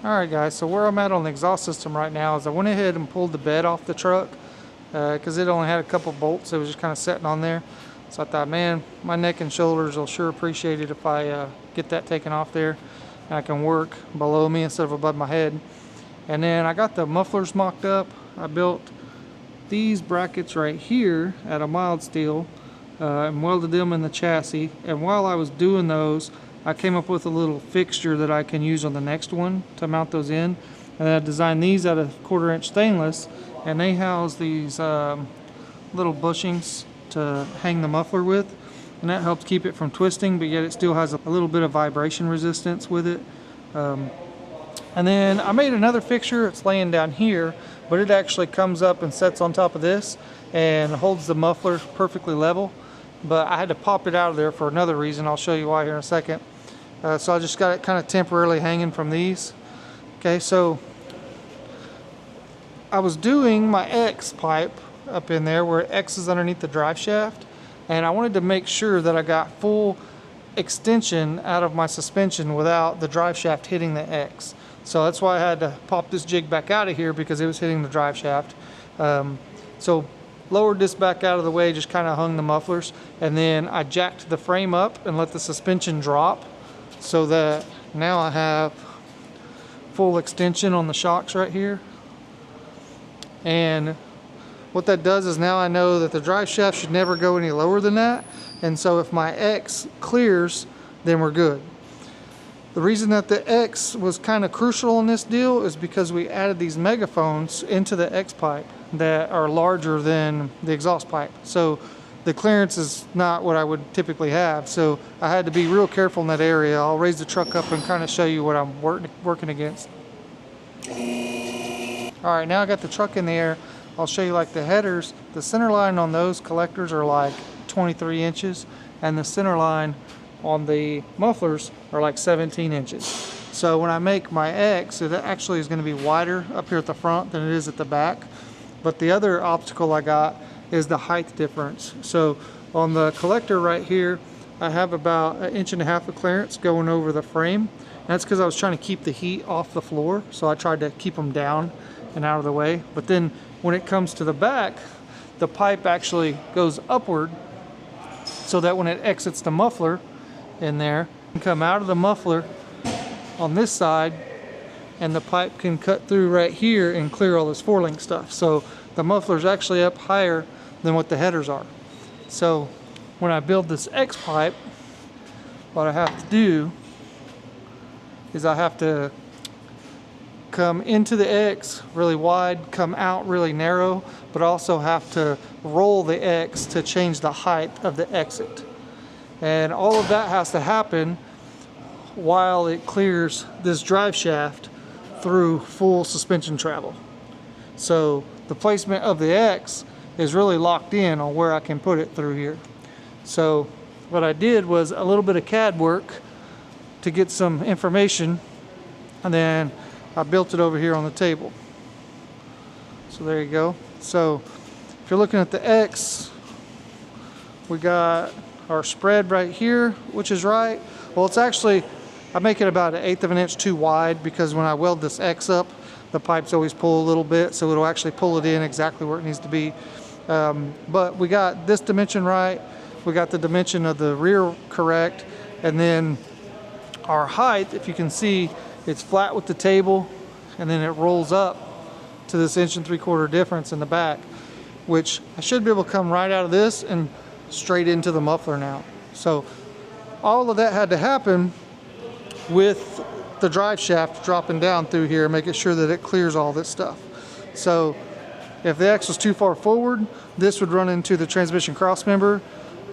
Alright guys, so where I'm at on the exhaust system right now is I went ahead and pulled the bed off the truck because it only had a couple bolts. It was just kind of sitting on there. So I thought, man, my neck and shoulders will sure appreciate it if I get that taken off there and I can work below me instead of above my head. And then I got the mufflers mocked up. I built these brackets right here at a mild steel and welded them in the chassis. And while I was doing those, I came up with a little fixture that I can use on the next one to mount those in. And I designed these out of 1/4 inch stainless, and they house these little bushings to hang the muffler with, and that helps keep it from twisting, but yet it still has a little bit of vibration resistance with it. And then I made another fixture. It's laying down here, but it actually comes up and sets on top of this and holds the muffler perfectly level. But I had to pop it out of there for another reason. I'll show you why here in a second. So I just got it kind of temporarily hanging from these. Okay, so I was doing my X pipe up in there where X is underneath the drive shaft, and I wanted to make sure that I got full extension out of my suspension without the drive shaft hitting the X. So that's why I had to pop this jig back out of here, because it was hitting the drive shaft. So lowered this back out of the way, just kind of hung the mufflers, and then I jacked the frame up and let the suspension drop so that now I have full extension on the shocks right here. And what that does is now I know that the drive shaft should never go any lower than that, and so if my X clears, then we're good. The reason that the X was kind of crucial in this deal is because we added these megaphones into the X pipe that are larger than the exhaust pipe. So the clearance is not what I would typically have. So I had to be real careful in that area. I'll raise the truck up and kind of show you what I'm working against. All right, now I got the truck in the air. I'll show you like the headers. The center line on those collectors are like 23 inches, and the center line on the mufflers are like 17 inches. So when I make my X, it actually is going to be wider up here at the front than it is at the back. But the other obstacle I got is the height difference. So on the collector right here, I have about 1.5 inches of clearance going over the frame. And that's because I was trying to keep the heat off the floor, so I tried to keep them down and out of the way. But then when it comes to the back, the pipe actually goes upward so that when it exits the muffler in there, it can come out of the muffler on this side, and the pipe can cut through right here and clear all this 4-link stuff. So the muffler's actually up higher than what the headers are. So when I build this X pipe, what I have to do is I have to come into the X really wide, come out really narrow, but also have to roll the X to change the height of the exit. And all of that has to happen while it clears this drive shaft through full suspension travel. So the placement of the X is really locked in on where I can put it through here. So what I did was a little bit of CAD work to get some information, and then I built it over here on the table. So there you go. So if you're looking at the X, we got our spread right here, which is right. Well, it's actually, I make it about 1/8 of an inch too wide, because when I weld this X up, the pipes always pull a little bit, so it'll actually pull it in exactly where it needs to be. But we got this dimension right, we got the dimension of the rear correct, and then our height, if you can see, it's flat with the table, and then it rolls up to this 1.75 inch difference in the back, which I should be able to come right out of this and straight into the muffler now. So all of that had to happen with the drive shaft dropping down through here, making sure that it clears all this stuff. So if the X was too far forward, this would run into the transmission cross member,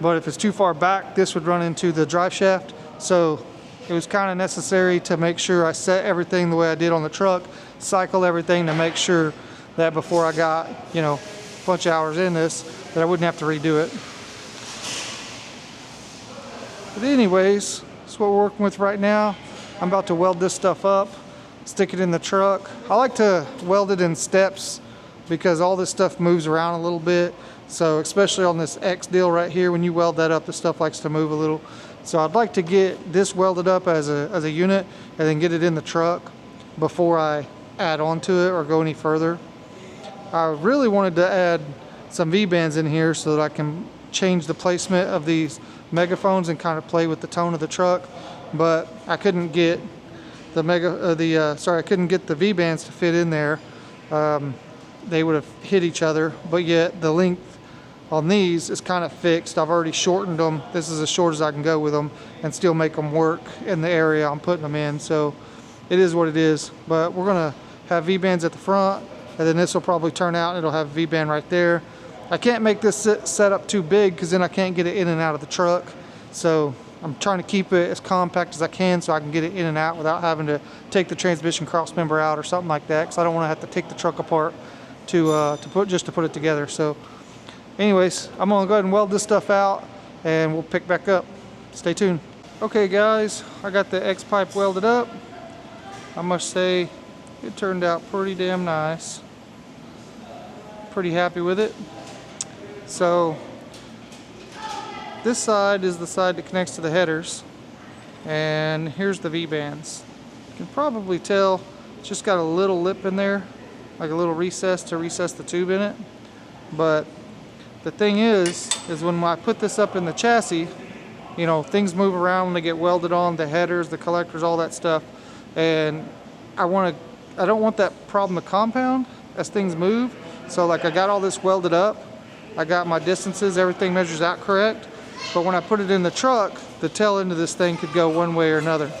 but if it's too far back, this would run into the drive shaft. So it was kind of necessary to make sure I set everything the way I did on the truck, cycle everything to make sure that before I got, you know, a bunch of hours in this, that I wouldn't have to redo it. But anyways, that's what we're working with right now. I'm about to weld this stuff up, stick it in the truck. I like to weld it in steps because all this stuff moves around a little bit. So especially on this X deal right here, when you weld that up, the stuff likes to move a little. So I'd like to get this welded up as a unit and then get it in the truck. before I add on to it or go any further. I really wanted to add some V-bands in here so that I can change the placement of these megaphones and kind of play with the tone of the truck, but I couldn't get I couldn't get the V-bands to fit in there. They would have hit each other, but yet the length on these is kind of fixed. I've already shortened them. This is as short as I can go with them and still make them work in the area I'm putting them in. So it is what it is, but we're gonna have V-bands at the front, and then this will probably turn out and it'll have a V-band right there. I can't make this set up too big because then I can't get it in and out of the truck. So I'm trying to keep it as compact as I can so I can get it in and out without having to take the transmission cross member out or something like that, because I don't want to have to take the truck apart to put it together. So anyways, I'm gonna go ahead and weld this stuff out and we'll pick back up. Stay tuned. Okay guys, I got the X pipe welded up. I must say it turned out pretty damn nice. Pretty happy with it. So this side is the side that connects to the headers, and here's the V-bands. You can probably tell it's just got a little lip in there, like a little recess to recess the tube in it. But the thing is when I put this up in the chassis, you know, things move around when they get welded on, the headers, the collectors, all that stuff, and I don't want that problem to compound as things move. So like I got all this welded up, I got my distances, everything measures out correct, but when I put it in the truck, the tail end of this thing could go one way or another.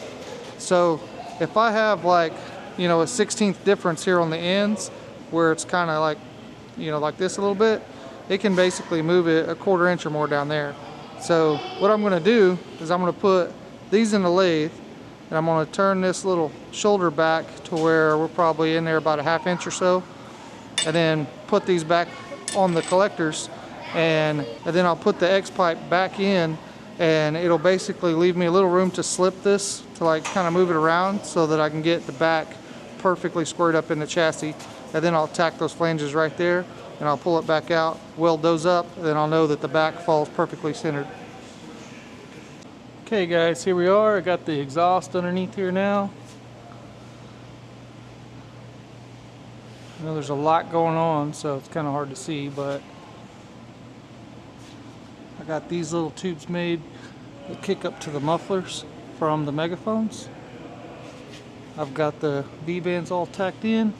So if I have like, you know, a 1/16 difference here on the ends where it's kind of like, you know, like this a little bit, it can basically move it a 1/4 inch or more down there. So what I'm going to do is I'm going to put these in the lathe, and I'm going to turn this little shoulder back to where we're probably in there about a 1/2 inch or so, and then put these back on the collectors, and then I'll put the X pipe back in, and it'll basically leave me a little room to slip this, to like kind of move it around so that I can get the back perfectly squared up in the chassis, and then I'll tack those flanges right there, and I'll pull it back out, weld those up, and then I'll know that the back falls perfectly centered. Okay guys, here we are. I got the exhaust underneath here now. I know there's a lot going on, so it's kind of hard to see, but I got these little tubes made that kick up to the mufflers from the megaphones. I've got the V-bands all tacked in.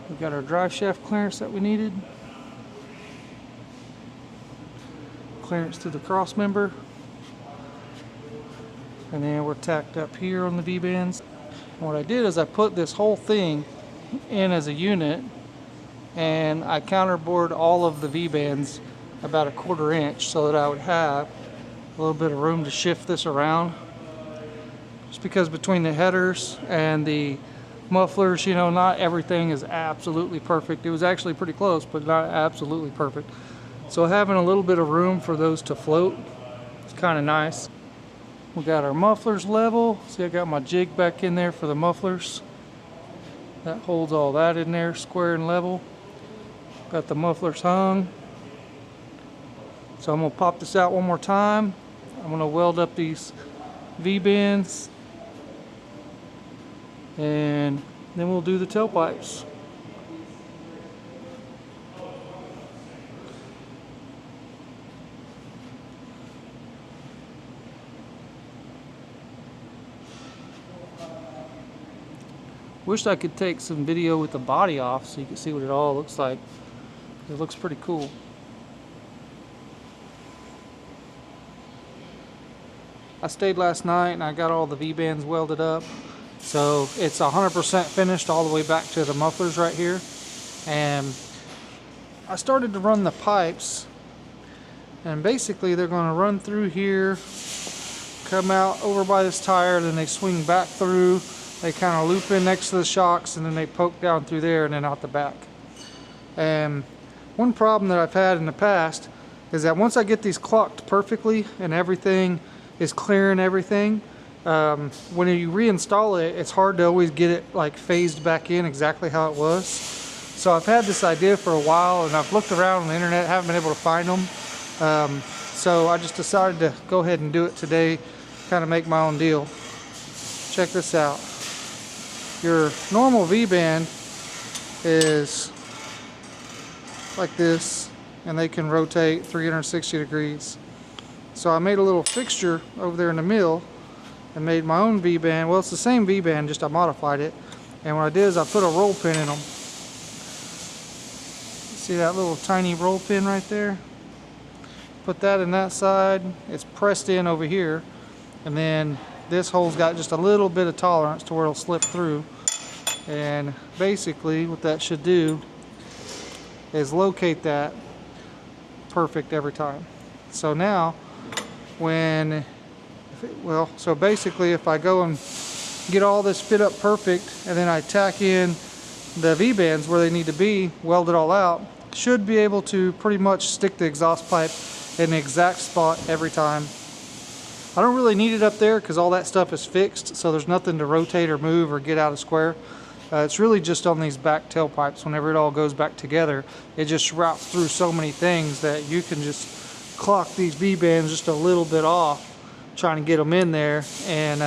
We've got our drive shaft clearance that we needed. Clearance to the cross member. And then we're tacked up here on the V-bands. And what I did is I put this whole thing in as a unit, and I counterbored all of the V-bands about a 1/4 inch so that I would have a little bit of room to shift this around. Just because between the headers and the mufflers, you know, not everything is absolutely perfect. It was actually pretty close, but not absolutely perfect. So having a little bit of room for those to float is kind of nice. We got our mufflers level. See, I got my jig back in there for the mufflers. That holds all that in there, square and level. Got the mufflers hung. So I'm gonna pop this out one more time. I'm gonna weld up these V-bands, and then we'll do the tailpipes. Wish I could take some video with the body off so you can see what it all looks like. It looks pretty cool. I stayed last night and I got all the V-bands welded up. So it's 100% finished all the way back to the mufflers right here. And I started to run the pipes, and basically they're going to run through here, come out over by this tire, then they swing back through. They kind of loop in next to the shocks, and then they poke down through there and then out the back. And one problem that I've had in the past is that once I get these clocked perfectly and everything is clear and everything, when you reinstall it, it's hard to always get it like phased back in exactly how it was. So I've had this idea for a while, and I've looked around on the internet, haven't been able to find them. So I just decided to go ahead and do it today, kind of make my own deal. check this out. Your normal V-band is like this, and they can rotate 360 degrees. So I made a little fixture over there in the mill and made my own V-band. Well, it's the same V-band, just I modified it. And what I did is I put a roll pin in them. See that little tiny roll pin right there? Put that in that side. It's pressed in over here. And then this hole's got just a little bit of tolerance to where it'll slip through. And basically what that should do is locate that perfect every time. So now so basically if I go and get all this fit up perfect and then I tack in the V-bands where they need to be, weld it all out, should be able to pretty much stick the exhaust pipe in the exact spot every time. I don't really need it up there because all that stuff is fixed, so there's nothing to rotate or move or get out of square. It's really just on these back tailpipes. Whenever it all goes back together, it just routes through so many things that you can just clock these V-bands just a little bit off, trying to get them in there, and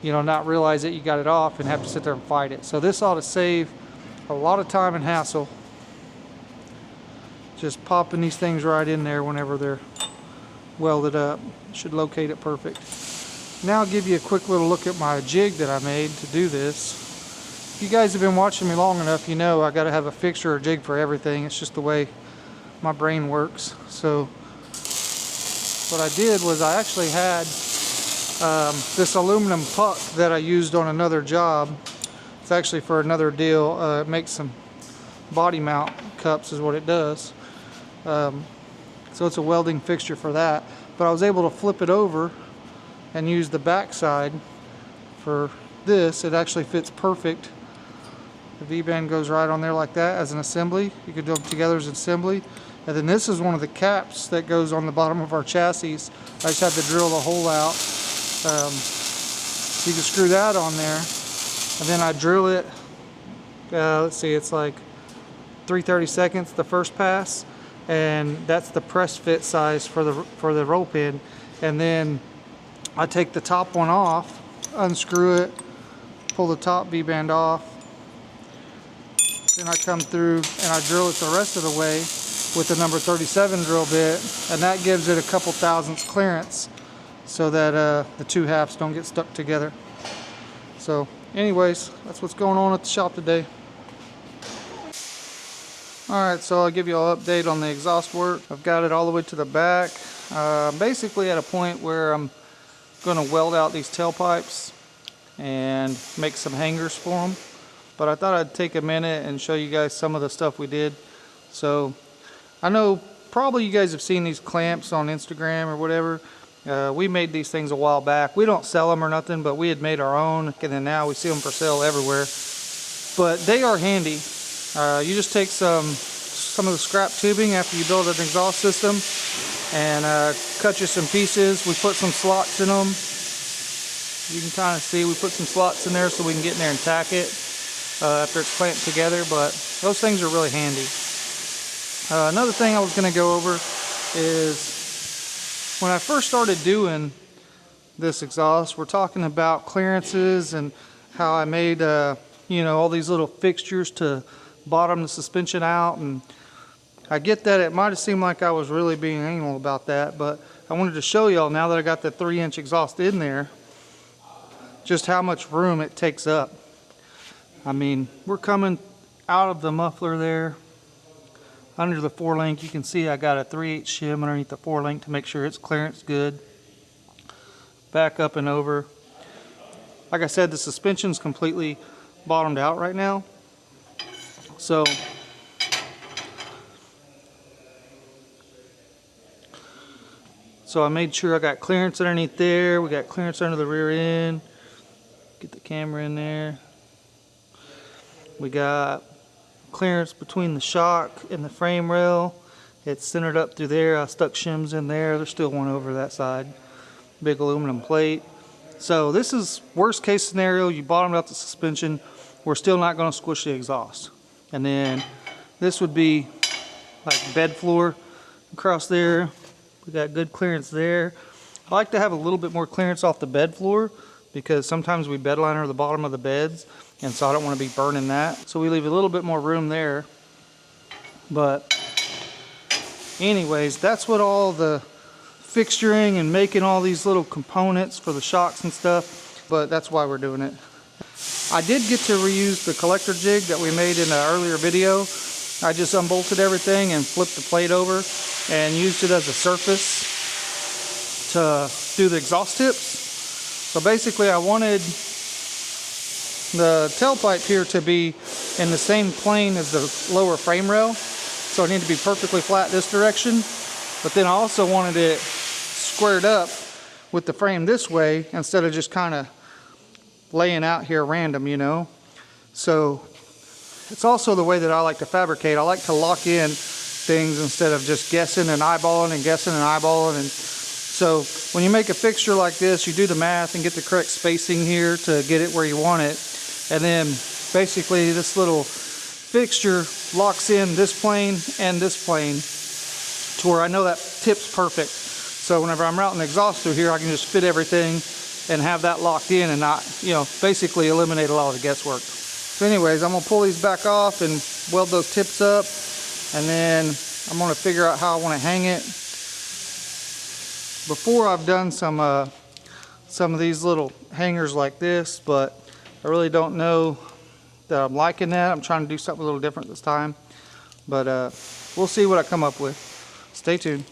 not realize that you got it off and have to sit there and fight it. So this ought to save a lot of time and hassle. Just popping these things right in there whenever they're welded up. Should locate it perfect. Now I'll give you a quick little look at my jig that I made to do this. If you guys have been watching me long enough, you know I got to have a fixture or jig for everything. It's just the way my brain works. So what I did was I actually had this aluminum puck that I used on another job. It's actually for another deal. It makes some body mount cups is what it does. So it's a welding fixture for that. But I was able to flip it over and use the back side for this. It actually fits perfect. The V-band goes right on there like that as an assembly. You could do them together as an assembly. And then this is one of the caps that goes on the bottom of our chassis. I just had to drill the hole out. You can screw that on there. And then I drill it, let's see, it's like 3/32 the first pass. And that's the press fit size for the roll pin. And then I take the top one off, unscrew it, pull the top V-band off. Then I come through and I drill it the rest of the way with the number 37 drill bit, and that gives it a couple thousandths clearance so that the two halves don't get stuck together. So anyways, that's what's going on at the shop today. Alright, so I'll give you an update on the exhaust work. I've got it all the way to the back. Basically at a point where I'm going to weld out these tailpipes and make some hangers for them. But I thought I'd take a minute and show you guys some of the stuff we did. So I know probably you guys have seen these clamps on Instagram or whatever. We made these things a while back. We don't sell them or nothing, but we had made our own, and then now we see them for sale everywhere. But they are handy. You just take some of the scrap tubing after you build an exhaust system and cut you some pieces. We put some slots in them. You can kind of see we put some slots in there so we can get in there and tack it after it's clamped together, but those things are really handy. Another thing I was going to go over is when I first started doing this exhaust, we're talking about clearances and how I made all these little fixtures to bottom the suspension out, and I get that it might have seemed like I was really being anal about that, but I wanted to show y'all now that I got the 3-inch exhaust in there just how much room it takes up. I mean, we're coming out of the muffler there under the 4-link. You can see I got a 3/8 shim underneath the 4-link to make sure it's clearance good. Back up and over. Like I said, the suspension's completely bottomed out right now. So I made sure I got clearance underneath there. We got clearance under the rear end. Get the camera in there. We got clearance between the shock and the frame rail. It's centered up through there. I stuck shims in there. There's still one over that side. Big aluminum plate. So this is worst case scenario. You bottomed out the suspension. We're still not going to squish the exhaust. And then this would be like bed floor across there. We got good clearance there. I like to have a little bit more clearance off the bed floor because sometimes we bed liner the bottom of the beds, and so I don't want to be burning that. So we leave a little bit more room there. But anyways, that's what all the fixturing and making all these little components for the shocks and stuff, but that's why we're doing it. I did get to reuse the collector jig that we made in an earlier video. I just unbolted everything and flipped the plate over and used it as a surface to do the exhaust tips. So basically I wanted the tailpipe here to be in the same plane as the lower frame rail. So it needed to be perfectly flat this direction. But then I also wanted it squared up with the frame this way instead of just kind of laying out here random, you know. So it's also the way that I like to fabricate. I like to lock in things instead of just guessing and eyeballing and guessing and eyeballing. And so when you make a fixture like this, you do the math and get the correct spacing here to get it where you want it. And then basically this little fixture locks in this plane and this plane to where I know that tip's perfect. So whenever I'm routing the exhaust through here, I can just fit everything and have that locked in and not, you know, basically eliminate a lot of the guesswork. So anyways, I'm gonna pull these back off and weld those tips up, and then I'm gonna figure out how I want to hang it. Before I've done some of these little hangers like this, but I really don't know that I'm liking that. I'm trying to do something a little different this time, but we'll see what I come up with. Stay tuned.